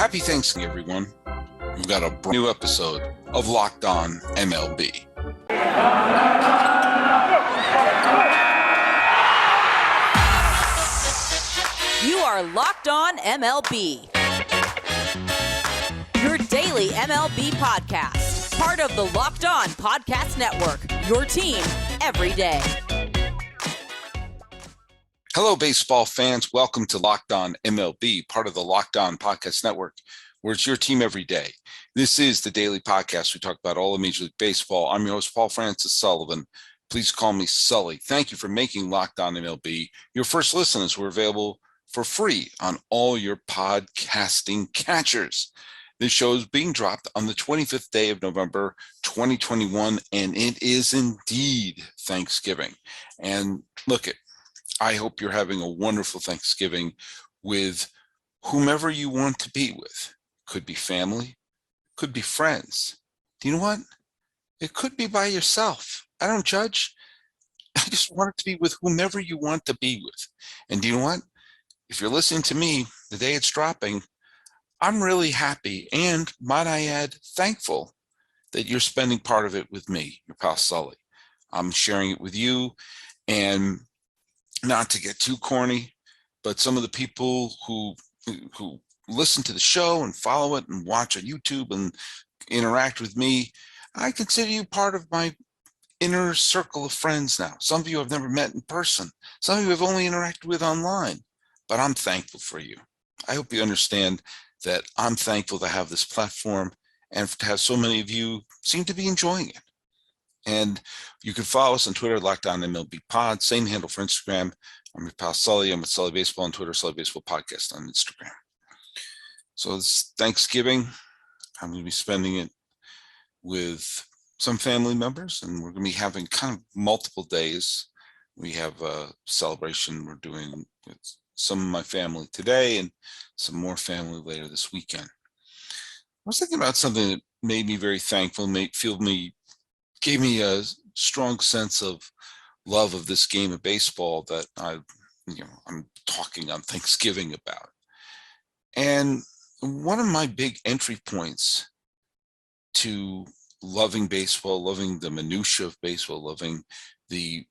Happy Thanksgiving, everyone. We've got a brand new episode of Locked On MLB. You are Locked On MLB, your daily MLB podcast, part of the Locked On Podcast Network, your team every day. Hello, baseball fans. Welcome to Locked On MLB, part of the Locked On Podcast Network, where it's your team every day. This is the daily podcast. We talk about all of Major League Baseball. I'm your host, Paul Francis Sullivan. Please call me Sully. Thank you for making Locked On MLB your first listen, as we're available for free on all your podcasting catchers. This show is being dropped on the 25th day of November, 2021, and it is indeed Thanksgiving. And look, I hope you're having a wonderful Thanksgiving with whomever you want to be with. Could be family, could be friends. Do you know what? It could be by yourself. I don't judge. I just want it to be with whomever you want to be with. And do you know what? If you're listening to me the day it's dropping, I'm really happy and, might I add, thankful that you're spending part of it with me, your pal Sully. I'm sharing it with you, and not to get too corny, but some of the people who listen to the show and follow it and watch on YouTube and interact with me, I consider you part of my inner circle of friends now. Some of you I've never met in person. Some of you I've only interacted with online, but I'm thankful for you. I hope you understand that I'm thankful to have this platform and to have so many of you seem to be enjoying it. And you can follow us on Twitter, Locked On MLB Pod, same handle for Instagram. I'm your pal Sully. I'm with Sully Baseball on Twitter, Sully Baseball Podcast on Instagram. So it's Thanksgiving. I'm going to be spending it with some family members, and we're going to be having kind of multiple days. We have a celebration we're doing with some of my family today and some more family later this weekend. I was thinking about something that made me very thankful, gave me a strong sense of love of this game of baseball that I'm talking on Thanksgiving about. And one of my big entry points to loving baseball, loving the minutia of baseball, loving the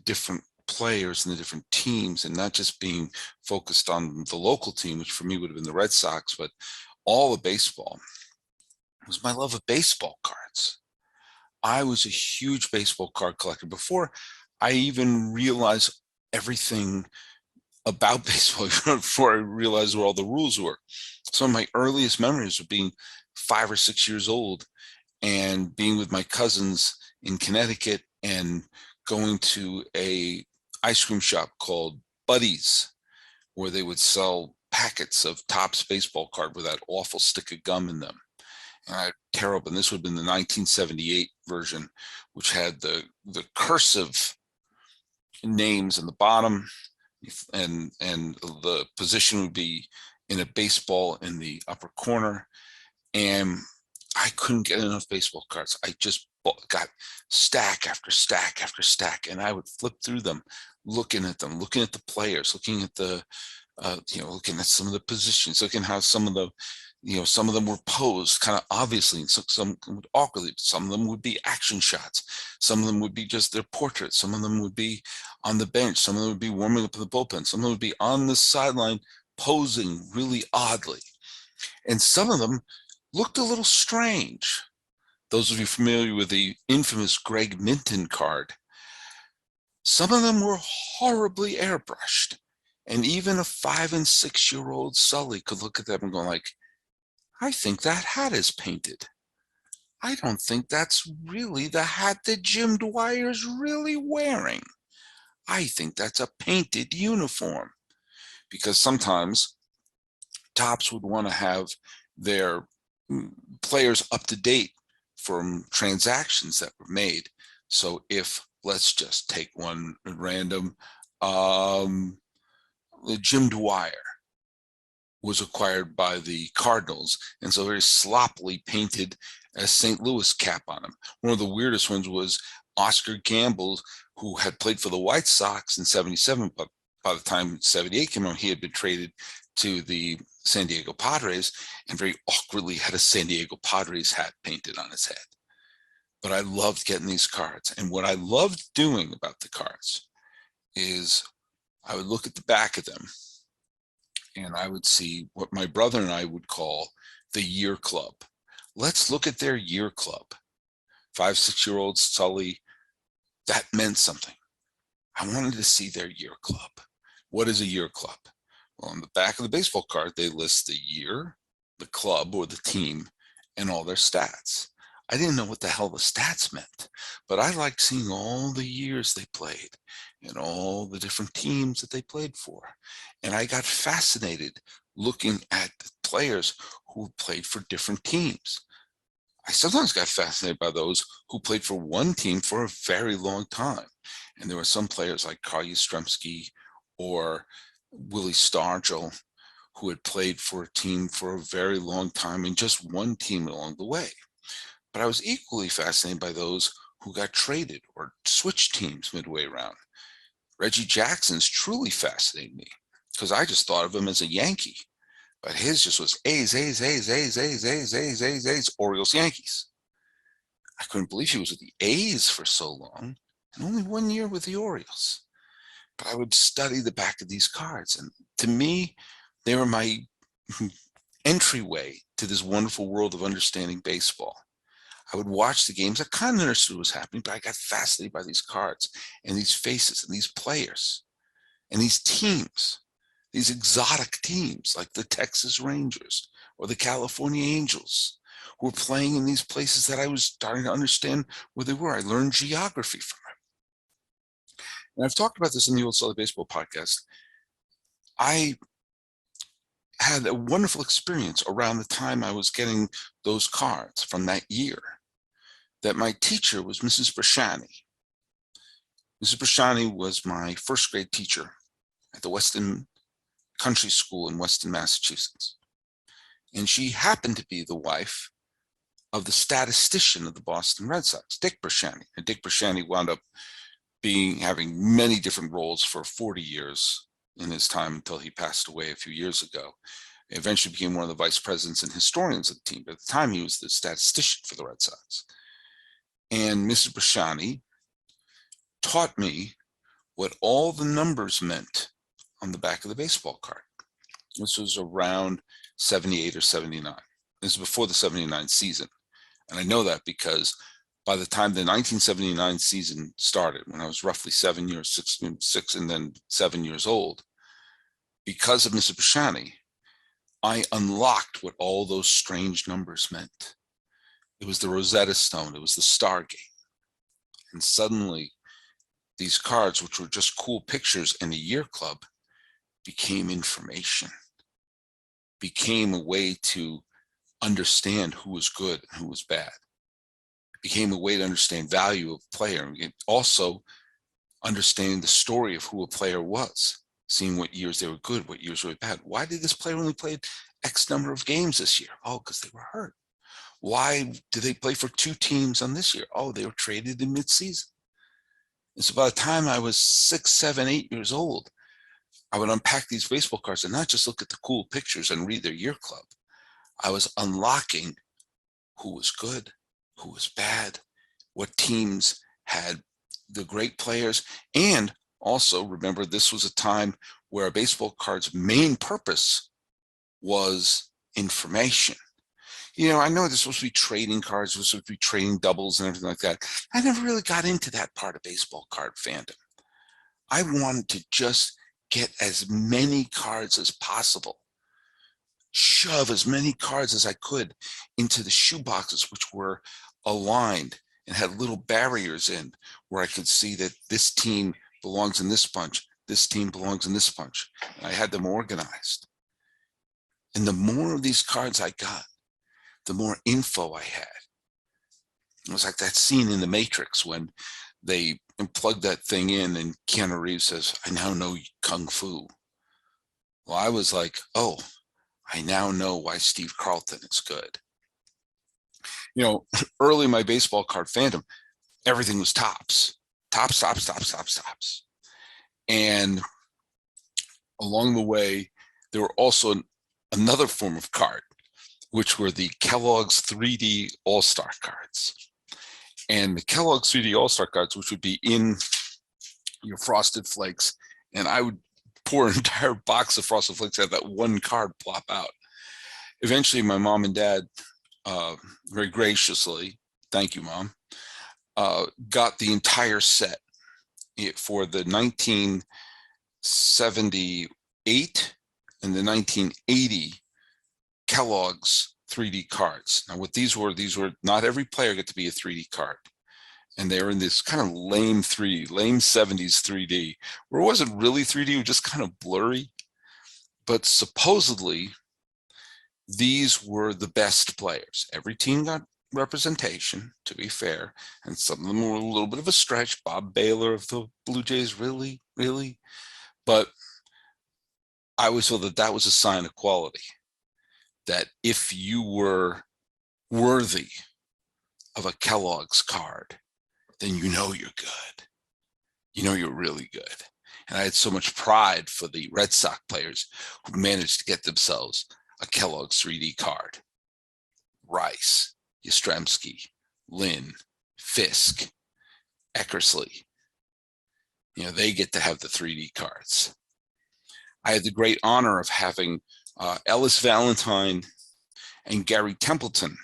different players and the different teams, and not just being focused on the local team, which for me would have been the Red Sox, but all of baseball, was my love of baseball cards. I was a huge baseball card collector before I even realized everything about baseball, before I realized what all the rules were. Some of my earliest memories of being 5 or 6 years old and being with my cousins in Connecticut and going to a ice cream shop called Buddy's, where they would sell packets of Topps baseball card with that awful stick of gum in them. And terrible. And this would have been the 1978 version, which had the cursive names in the bottom, and the position would be in a baseball in the upper corner. And I couldn't get enough baseball cards. I just got stack after stack after stack, and I would flip through them, looking at the players, looking at the looking at some of the positions, looking how some of them were posed kind of obviously, and some awkwardly. Some of them would be action shots. Some of them would be just their portraits. Some of them would be on the bench. Some of them would be warming up in the bullpen. Some of them would be on the sideline posing really oddly. And some of them looked a little strange. Those of you familiar with the infamous Greg Minton card, some of them were horribly airbrushed. And even a 5 and 6 year old Sully could look at them and go like, I think that hat is painted. I don't think that's really the hat that Jim Dwyer's really wearing. I think that's a painted uniform. Because sometimes Topps would want to have their players up to date from transactions that were made. So if, let's just take one random, Jim Dwyer was acquired by the Cardinals, and so very sloppily painted a St. Louis cap on him. One of the weirdest ones was Oscar Gamble, who had played for the White Sox in '77, but by the time '78 came out, he had been traded to the San Diego Padres and very awkwardly had a San Diego Padres hat painted on his head. But I loved getting these cards. And what I loved doing about the cards is I would look at the back of them and I would see what my brother and I would call the year club. Let's look at their year club. 5, 6-year-old Sully, that meant something. I wanted to see their year club. What is a year club? Well, on the back of the baseball card, they list the year, the club or the team, and all their stats. I didn't know what the hell the stats meant, but I liked seeing all the years they played and all the different teams that they played for. And I got fascinated looking at the players who played for different teams. I sometimes got fascinated by those who played for one team for a very long time. And there were some players like Carl Yastrzemski or Willie Stargell who had played for a team for a very long time and just one team along the way. But I was equally fascinated by those who got traded or switched teams midway around. Reggie Jackson's truly fascinated me because I just thought of him as a Yankee. But his just was A's, A's, A's, A's, A's, A's, A's, A's, A's, Orioles, Yankees. I couldn't believe he was with the A's for so long and only 1 year with the Orioles. But I would study the back of these cards. And to me, they were my entryway to this wonderful world of understanding baseball. I would watch the games. I kind of understood what was happening, but I got fascinated by these cards and these faces and these players and these teams. These exotic teams like the Texas Rangers or the California Angels who were playing in these places that I was starting to understand where they were. I learned geography from it. And I've talked about this in the old Sully Baseball podcast. I had a wonderful experience around the time I was getting those cards from that year that my teacher was Mrs. Brashani. Mrs. Brashani was my first grade teacher at the Weston Country School in Weston, Massachusetts. And she happened to be the wife of the statistician of the Boston Red Sox, Dick Brashani. And Dick Brashani wound up having many different roles for 40 years in his time until he passed away a few years ago. He eventually became one of the vice presidents and historians of the team. But at the time, he was the statistician for the Red Sox. And Mrs. Brashani taught me what all the numbers meant on the back of the baseball card. This was around 78 or 79. This is before the 79 season. And I know that because by the time the 1979 season started, when I was roughly 7 years, six and then 7 years old, because of Mr. Brashani, I unlocked what all those strange numbers meant. It was the Rosetta Stone. It was the Stargate. And suddenly, these cards, which were just cool pictures in the year club, became information, became a way to understand who was good and who was bad. It became a way to understand value of a player. And also understanding the story of who a player was, seeing what years they were good, what years were bad. Why did this player only play X number of games this year? Oh, because they were hurt. Why did they play for 2 teams on this year? Oh, they were traded in midseason. And so by the time I was 6, 7, 8 years old, I would unpack these baseball cards and not just look at the cool pictures and read their year club. I was unlocking who was good, who was bad, what teams had the great players. And also remember, this was a time where a baseball card's main purpose was information. You know, I know this was supposed to be trading cards, it was supposed to be trading doubles and everything like that. I never really got into that part of baseball card fandom. I wanted to just get as many cards as possible, shove as many cards as I could into the shoe boxes, which were aligned and had little barriers in where I could see that this team belongs in this bunch, this team belongs in this bunch. And I had them organized. And the more of these cards I got, the more info I had. It was like that scene in The Matrix when they plug that thing in and Keanu Reeves says, "I now know Kung Fu." Well, I was like, oh, I now know why Steve Carlton is good. You know, early in my baseball card fandom, everything was tops. Tops, tops, tops, tops, tops. And along the way, there were also another form of card, which were the Kellogg's 3D All-Star cards. And the Kellogg's 3D All-Star cards, which would be in your Frosted Flakes, and I would pour an entire box of Frosted Flakes, have that one card plop out. Eventually, my mom and dad, very graciously, thank you, Mom, got the entire set for the 1978 and the 1980 Kellogg's 3D cards. Now, what these were not every player got to be a 3D card. And they were in this kind of lame 70s 3D, where it wasn't really 3D, it was just kind of blurry. But supposedly, these were the best players. Every team got representation, to be fair, and some of them were a little bit of a stretch. Bob Baylor of the Blue Jays, really? But I always felt that was a sign of quality, that if you were worthy of a Kellogg's card, then you know you're good. You know you're really good. And I had so much pride for the Red Sox players who managed to get themselves a Kellogg's 3D card. Rice, Yastrzemski, Lynn, Fisk, Eckersley. They get to have the 3D cards. I had the great honor of having Ellis Valentine and Gary Templeton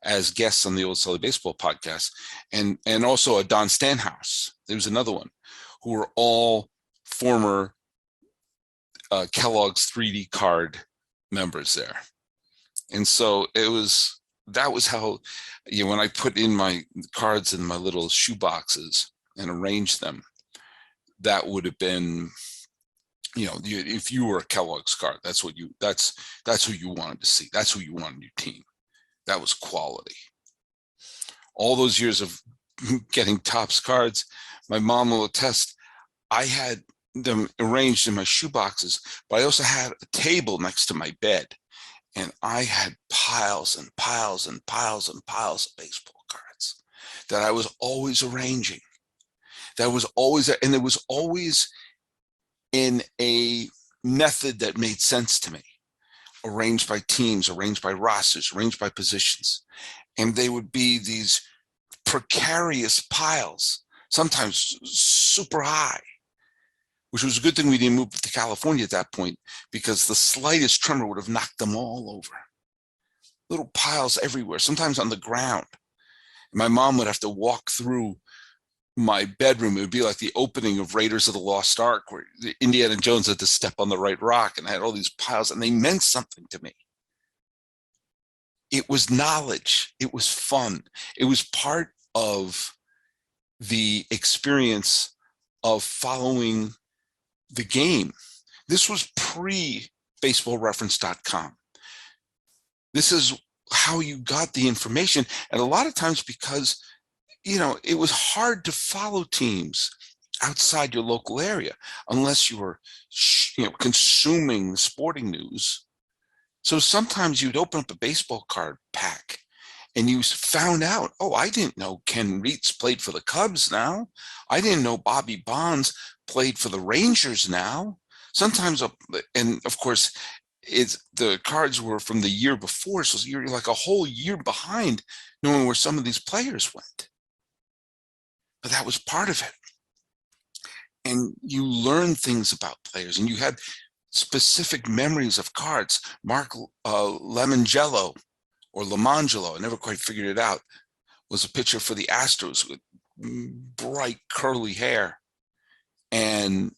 as guests on the Old Sully Baseball podcast, and also a Don Stanhouse. There was another one, who were all former Kellogg's 3D card members there. And so that was how, when I put in my cards in my little shoe boxes and arranged them, that would have been, if you were a Kellogg's card, that's who you wanted to see. That's who you wanted on your team. That was quality. All those years of getting Topps cards, my mom will attest, I had them arranged in my shoe boxes, but I also had a table next to my bed, and I had piles and piles and piles and piles of baseball cards that I was always arranging. That was always, and it was always in a method that made sense to me. Arranged by teams, arranged by rosters, arranged by positions. And they would be these precarious piles, sometimes super high, which was a good thing we didn't move to California at that point, because the slightest tremor would have knocked them all over. Little piles everywhere, sometimes on the ground. And my mom would have to walk through my bedroom. It would be like the opening of Raiders of the Lost Ark, where Indiana Jones had to step on the right rock, and I had all these piles, and they meant something to me. It was knowledge. It was fun. It was part of the experience of following the game. This was pre-baseballreference.com. This is how you got the information. And a lot of times, because it was hard to follow teams outside your local area unless you were, consuming the sporting news. So sometimes you'd open up a baseball card pack and you found out, oh, I didn't know Ken Reitz played for the Cubs now. I didn't know Bobby Bonds played for the Rangers now. Sometimes, and of course, the cards were from the year before, so you're like a whole year behind knowing where some of these players went. But that was part of it. And you learned things about players, and you had specific memories of cards. Mark Lemangelo, or Lemangelo, I never quite figured it out, was a pitcher for the Astros with bright curly hair. And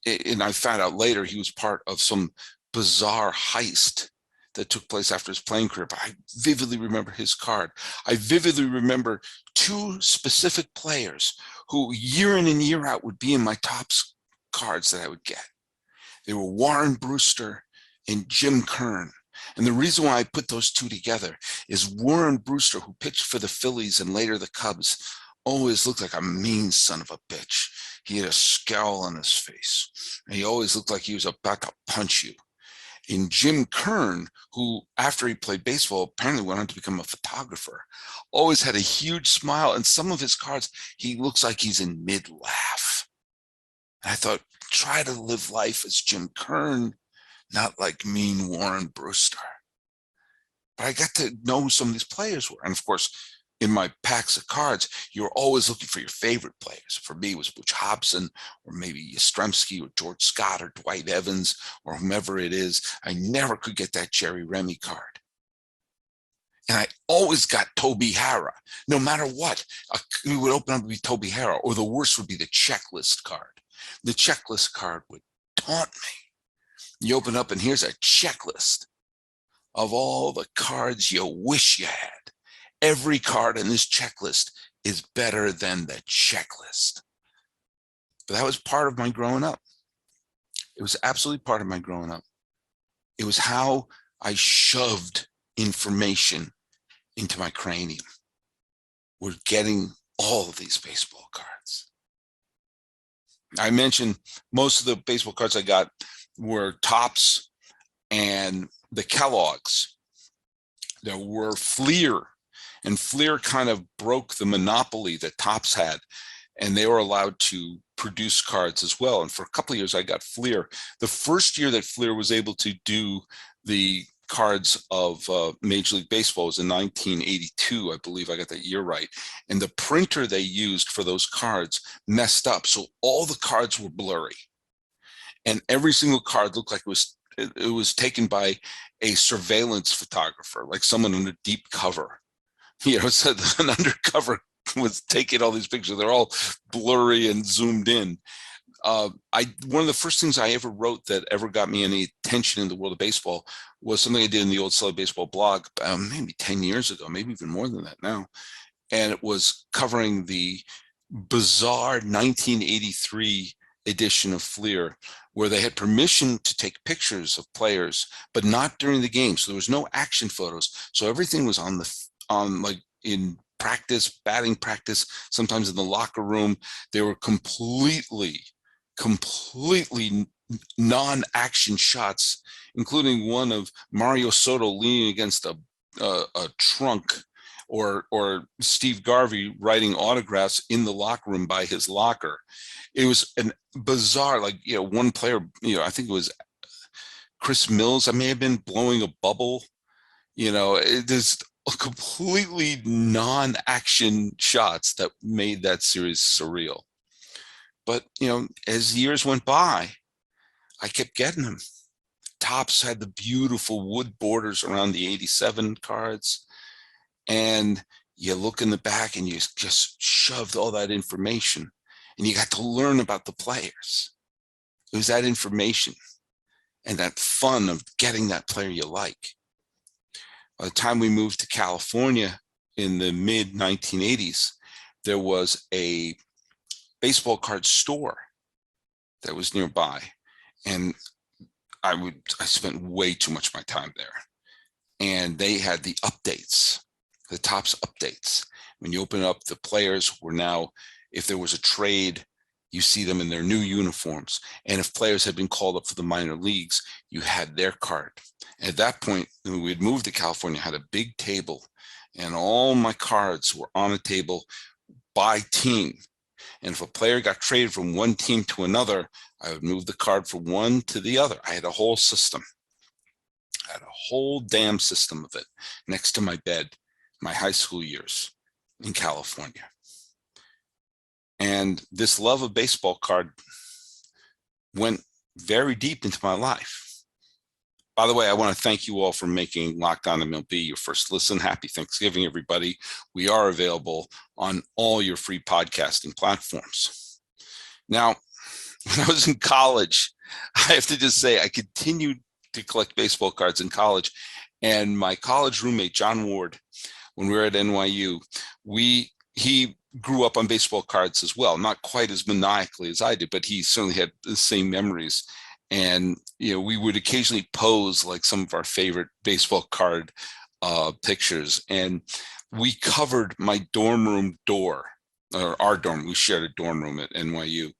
I found out later he was part of some bizarre heist that took place after his playing career, but I vividly remember his card. I vividly remember two specific players who year in and year out would be in my Topps cards that I would get. They were Warren Brewster and Jim Kern. And the reason why I put those two together is Warren Brewster, who pitched for the Phillies and later the Cubs, always looked like a mean son of a bitch. He had a scowl on his face, and he always looked like he was about to punch you. And Jim Kern, who after he played baseball apparently went on to become a photographer, always had a huge smile. And some of his cards, he looks like he's in mid-laugh. And I thought, try to live life as Jim Kern. not like mean Warren Brewster. But I got to know who some of these players were. And of course, in my packs of cards, you're always looking for your favorite players. For me, it was Butch Hobson, or maybe Yastrzemski, or George Scott, or Dwight Evans, or whomever it is. I never could get that Jerry Remy card. And I always got Toby Harrah, no matter what. We would open up to be Toby Harrah, or the worst would be the checklist card. The checklist card would taunt me. You open up and here's a checklist of all the cards you wish you had. Every card in this checklist is better than the checklist. But that was part of my growing up. It was absolutely part of my growing up. It was how I shoved information into my cranium. We're getting all of these baseball cards. I mentioned most of the baseball cards I got were Topps and the Kellogg's. There were Fleer, and Fleer kind of broke the monopoly that Topps had, and they were allowed to produce cards as well. And for a couple of years, I got Fleer. The first year that Fleer was able to do the cards of Major League Baseball was in 1982, I believe. I got that year right. And the printer they used for those cards messed up, so all the cards were blurry, and every single card looked like it was taken by a surveillance photographer, like someone under deep cover. So an undercover was taking all these pictures. They're all blurry and zoomed in. One of the first things I ever wrote that ever got me any attention in the world of baseball was something I did in the old Sully Baseball blog, maybe 10 years ago, maybe even more than that now. And it was covering the bizarre 1983 edition of Fleer, where they had permission to take pictures of players, but not during the game. So there was no action photos. So everything was on like in practice, batting practice, sometimes in the locker room. They were completely non-action shots, including one of Mario Soto leaning against a trunk, or Steve Garvey writing autographs in the locker room by his locker. It was an bizarre, one player, I think it was Chris Mills, I may have been blowing a bubble. There's completely non-action shots that made that series surreal. But, as years went by, I kept getting them. Topps had the beautiful wood borders around the 87 cards. And you look in the back and you just shoved all that information, and you got to learn about the players. It was that information and that fun of getting that player you like. By the time we moved to California in the mid 1980s, there was a baseball card store that was nearby, and I spent way too much of my time there. And they had the updates, the Topps updates. When you open up, the players were now, if there was a trade, you see them in their new uniforms. And if players had been called up for the minor leagues, you had their card. And at that point, when we had moved to California, I had a big table, and all my cards were on a table by team. And if a player got traded from one team to another, I would move the card from one to the other. I had a whole system. I had a whole damn system of it next to my bed, my high school years in California. And this love of baseball card went very deep into my life. By the way, I want to thank you all for making Locked On MLB your first listen. Happy Thanksgiving, everybody. We are available on all your free podcasting platforms. Now, when I was in college, I have to just say I continued to collect baseball cards in college. And my college roommate, John Ward, when we were at NYU, he grew up on baseball cards as well, not quite as maniacally as I did, but he certainly had the same memories. And, we would occasionally pose like some of our favorite baseball card pictures. And we covered my dorm room door, or our dorm. We shared a dorm room at NYU.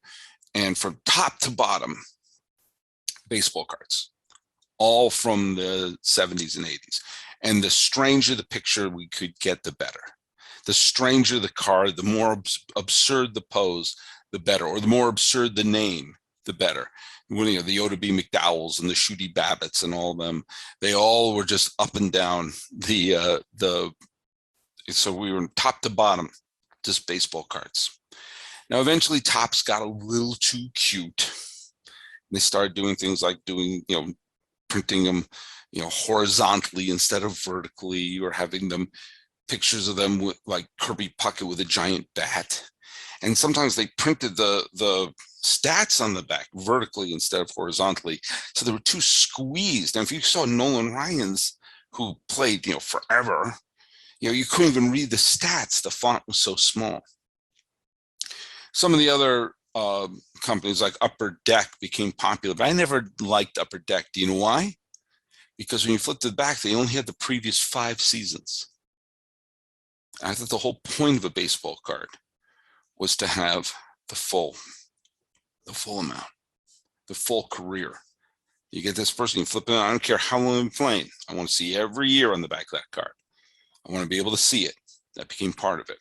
And from top to bottom, baseball cards, all from the 70s and 80s. And the stranger the picture we could get, the better. The stranger the card, the more absurd the pose, the better, or the more absurd the name, the better. the Oda B. McDowells and the Shooty Babbitts and all of them, they all were just up and down so we were top to bottom, just baseball cards. Now, eventually Topps got a little too cute. They started doing things like printing them, horizontally instead of vertically, or having them pictures of them with like Kirby Puckett with a giant bat. And sometimes they printed the stats on the back vertically instead of horizontally. So they were too squeezed. And if you saw Nolan Ryan's, who played, forever, you couldn't even read the stats. The font was so small. Some of the other companies like Upper Deck became popular, but I never liked Upper Deck. Do you know why? Because when you flip to the back, they only had the previous 5 seasons. I thought the whole point of a baseball card was to have the full amount, the full career. You get this person, you flip it out, I don't care how long I'm playing. I want to see every year on the back of that card. I want to be able to see it. That became part of it.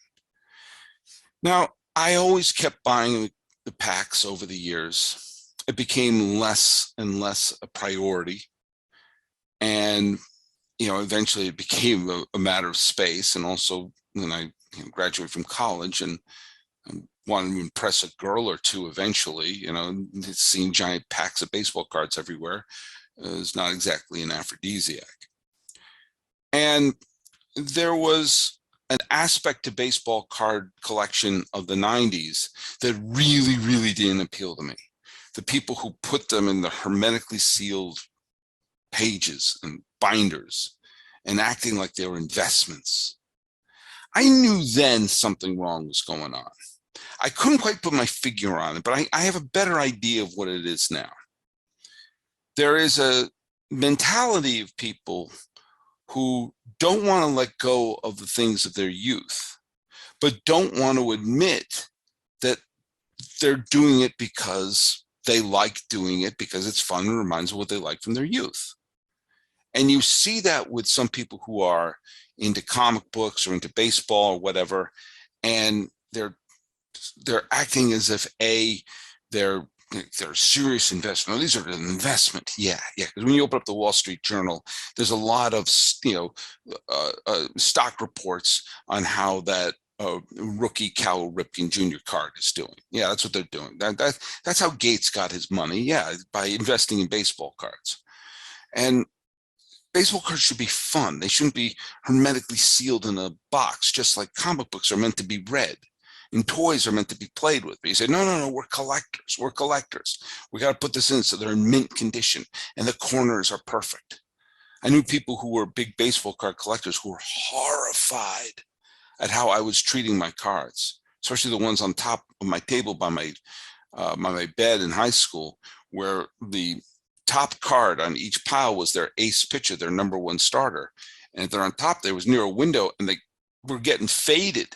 Now, I always kept buying the packs over the years. It became less and less a priority. And, eventually it became a matter of space. And also when I graduated from college and wanted to impress a girl or two eventually, seeing giant packs of baseball cards everywhere is not exactly an aphrodisiac. And there was an aspect to baseball card collection of the 90s that really, really didn't appeal to me. The people who put them in the hermetically sealed pages and binders and acting like they were investments. I knew then something wrong was going on. I couldn't quite put my figure on it, but I have a better idea of what it is now. There is a mentality of people who don't want to let go of the things of their youth, but don't want to admit that they're doing it because they like doing it, because it's fun and reminds them of what they like from their youth. And you see that with some people who are into comic books or into baseball or whatever, and they're acting as if they're serious investment. Oh, these are an investment. Yeah. Because when you open up the Wall Street Journal, there's a lot of stock reports on how that rookie Cal Ripken Jr. card is doing. Yeah, that's what they're doing. That's how Gates got his money. Yeah, by investing in baseball cards. And baseball cards should be fun. They shouldn't be hermetically sealed in a box, just like comic books are meant to be read. And toys are meant to be played with. But you say, no, we're collectors. We're collectors. We got to put this in so they're in mint condition and the corners are perfect. I knew people who were big baseball card collectors who were horrified at how I was treating my cards, especially the ones on top of my table by my bed in high school, where the top card on each pile was their ace pitcher, their number 1 starter. And if they're on top, there was near a window and they were getting faded.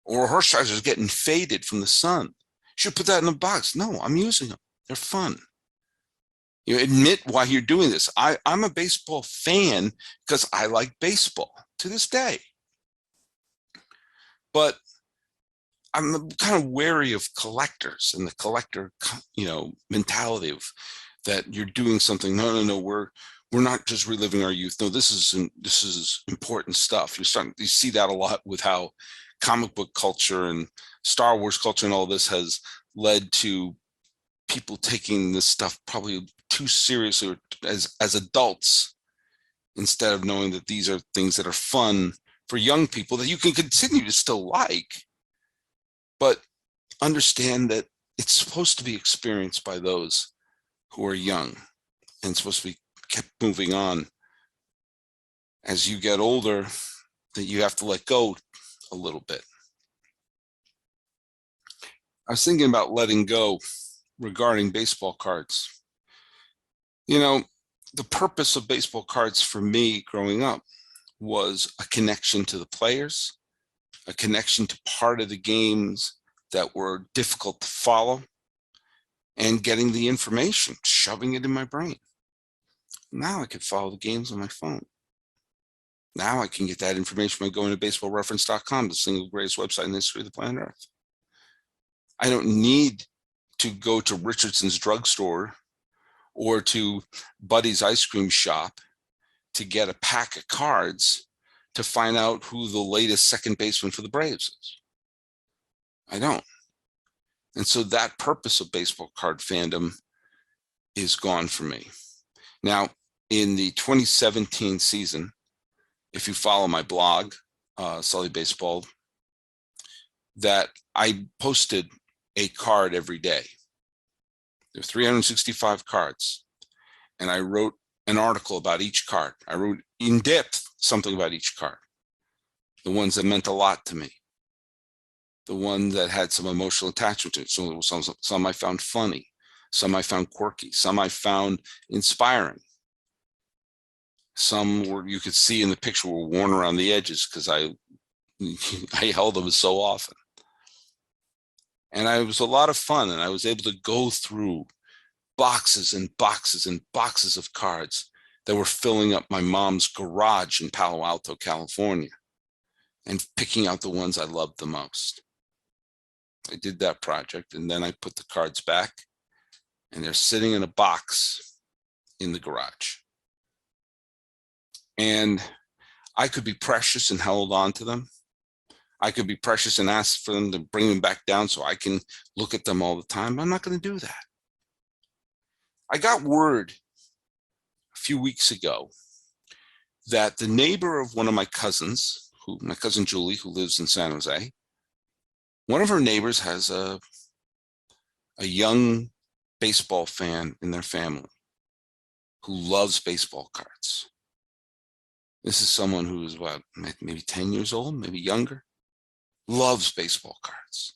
Or Hershiser's getting faded from the sun. You should put that in a box. No, I'm using them. They're fun. You admit why you're doing this. I'm a baseball fan because I like baseball to this day. But I'm kind of wary of collectors and the collector, mentality of that you're doing something. No, we're not just reliving our youth. No, this is important stuff. You see that a lot with how comic book culture and Star Wars culture and all this has led to people taking this stuff probably too seriously as adults, instead of knowing that these are things that are fun for young people that you can continue to still like, but understand that it's supposed to be experienced by those who are young and supposed to be kept moving on. As you get older, that you have to let go a little bit. I was thinking about letting go regarding baseball cards. The purpose of baseball cards for me growing up was a connection to the players, a connection to part of the games that were difficult to follow, and getting the information, shoving it in my brain. Now I could follow the games on my phone. Now I can get that information by going to baseballreference.com, the single greatest website in the history of the planet Earth. I don't need to go to Richardson's drugstore or to Buddy's ice cream shop to get a pack of cards to find out who the latest second baseman for the Braves is. I don't. And so that purpose of baseball card fandom is gone for me. Now, in the 2017 season, if you follow my blog, Sully Baseball, that I posted a card every day. There are 365 cards. And I wrote an article about each card. I wrote in depth something about each card. The ones that meant a lot to me. The ones that had some emotional attachment to it. So some I found funny. Some I found quirky. Some I found inspiring. Some were, you could see in the picture, were worn around the edges because I held them so often. And it was a lot of fun, and I was able to go through boxes and boxes and boxes of cards that were filling up my mom's garage in Palo Alto, California, and picking out the ones I loved the most. I did that project, and then I put the cards back, and they're sitting in a box in the garage. And I could be precious and held on to them. I could be precious and ask for them to bring them back down so I can look at them all the time. I'm not going to do that. I got word a few weeks ago that the neighbor of one of my cousins, my cousin Julie, who lives in San Jose, one of her neighbors has a young baseball fan in their family who loves baseball cards. This is someone who is what, maybe 10 years old, maybe younger, loves baseball cards,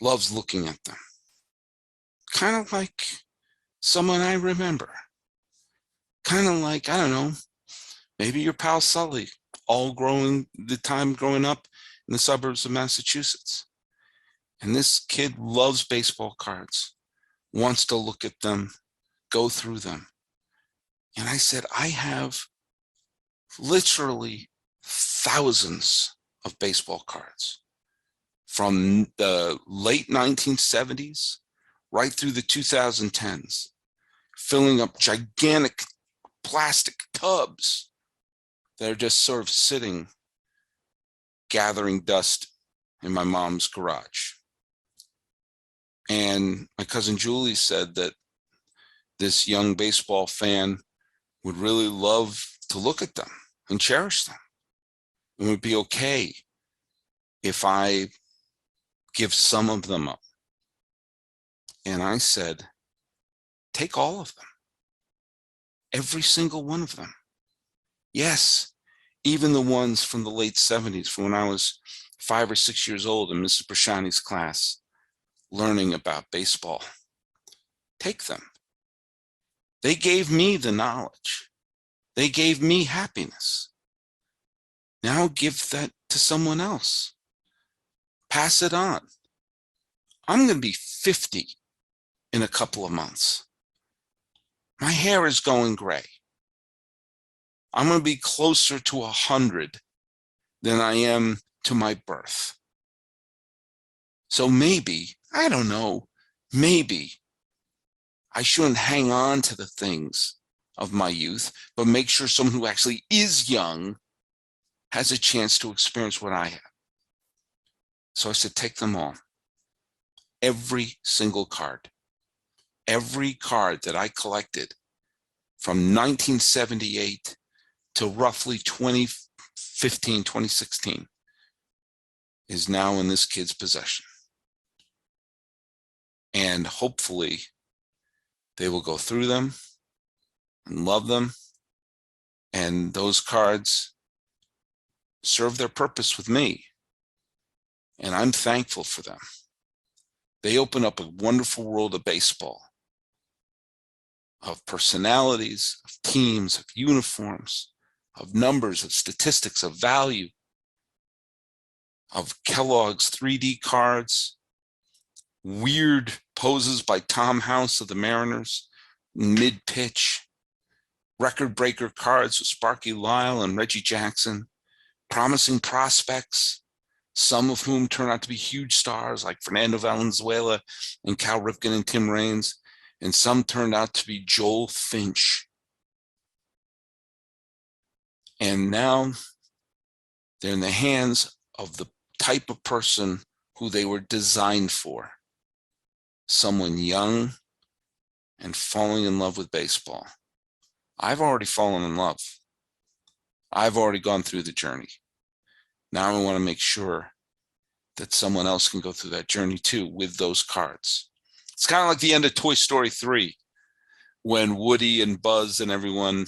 loves looking at them. Kind of like someone I remember. Kind of like, I don't know, maybe your pal Sully, growing up in the suburbs of Massachusetts. And this kid loves baseball cards, wants to look at them, go through them. And I said, I have literally thousands of baseball cards from the late 1970s right through the 2010s, filling up gigantic plastic tubs that are just sort of sitting, gathering dust in my mom's garage. And my cousin Julie said that this young baseball fan would really love to look at them and cherish them. It would be okay if I give some of them up. And I said, take all of them. Every single one of them. Yes, even the ones from the late 70s, from when I was 5 or 6 years old in Mrs. Brashani's class, learning about baseball. Take them. They gave me the knowledge. They gave me happiness. Now give that to someone else. Pass it on. I'm going to be 50 in a couple of months. My hair is going gray. I'm going to be closer to 100 than I am to my birth. So maybe, I don't know, maybe I shouldn't hang on to the things of my youth, but make sure someone who actually is young has a chance to experience what I have. So I said, take them all. Every single card. Every card that I collected from 1978 to roughly 2015, 2016 is now in this kid's possession. And hopefully they will go through them and love them. And those cards serve their purpose with me. And I'm thankful for them. They open up a wonderful world of baseball, of personalities, of teams, of uniforms, of numbers, of statistics, of value, of Kellogg's 3D cards, weird poses by Tom House of the Mariners, mid-pitch, record breaker cards with Sparky Lyle and Reggie Jackson, promising prospects, some of whom turn out to be huge stars like Fernando Valenzuela and Cal Ripken and Tim Raines, and some turned out to be Joel Finch. And now they're in the hands of the type of person who they were designed for, someone young and falling in love with baseball. I've already fallen in love. I've already gone through the journey. Now I want to make sure that someone else can go through that journey too with those cards. It's kind of like the end of Toy Story 3, when Woody and Buzz and everyone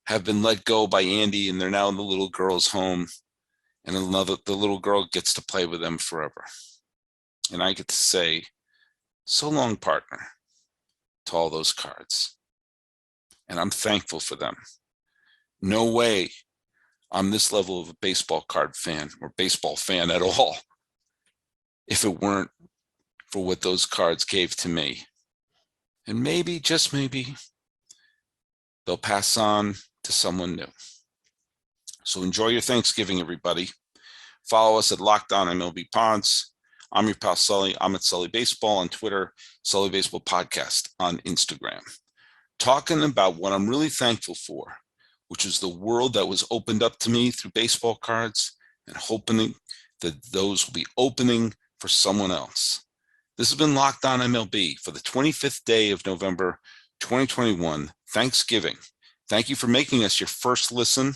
have been let go by Andy, and they're now in the little girl's home, and the little girl gets to play with them forever. And I get to say, so long, partner, to all those cards. And I'm thankful for them. No way I'm this level of a baseball card fan or baseball fan at all if it weren't for what those cards gave to me. And maybe, just maybe, they'll pass on to someone new. So enjoy your Thanksgiving, everybody. Follow us at Locked On MLB Pods. I'm your pal Sully. I'm at Sully Baseball on Twitter, Sully Baseball Podcast on Instagram. Talking about what I'm really thankful for, which is the world that was opened up to me through baseball cards, and hoping that those will be opening for someone else. This has been Locked On MLB for the 25th day of November 2021, Thanksgiving. Thank you for making us your first listen,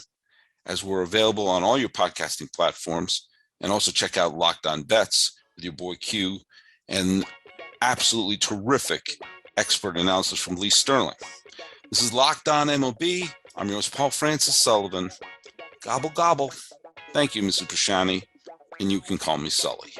as we're available on all your podcasting platforms. And also check out Locked On Bets with your boy Q, and absolutely terrific expert analysis from Lee Sterling. This is Locked On MLB. I'm your host, Paul Francis Sullivan. Gobble, gobble. Thank you, Mrs. Prashani, and you can call me Sully.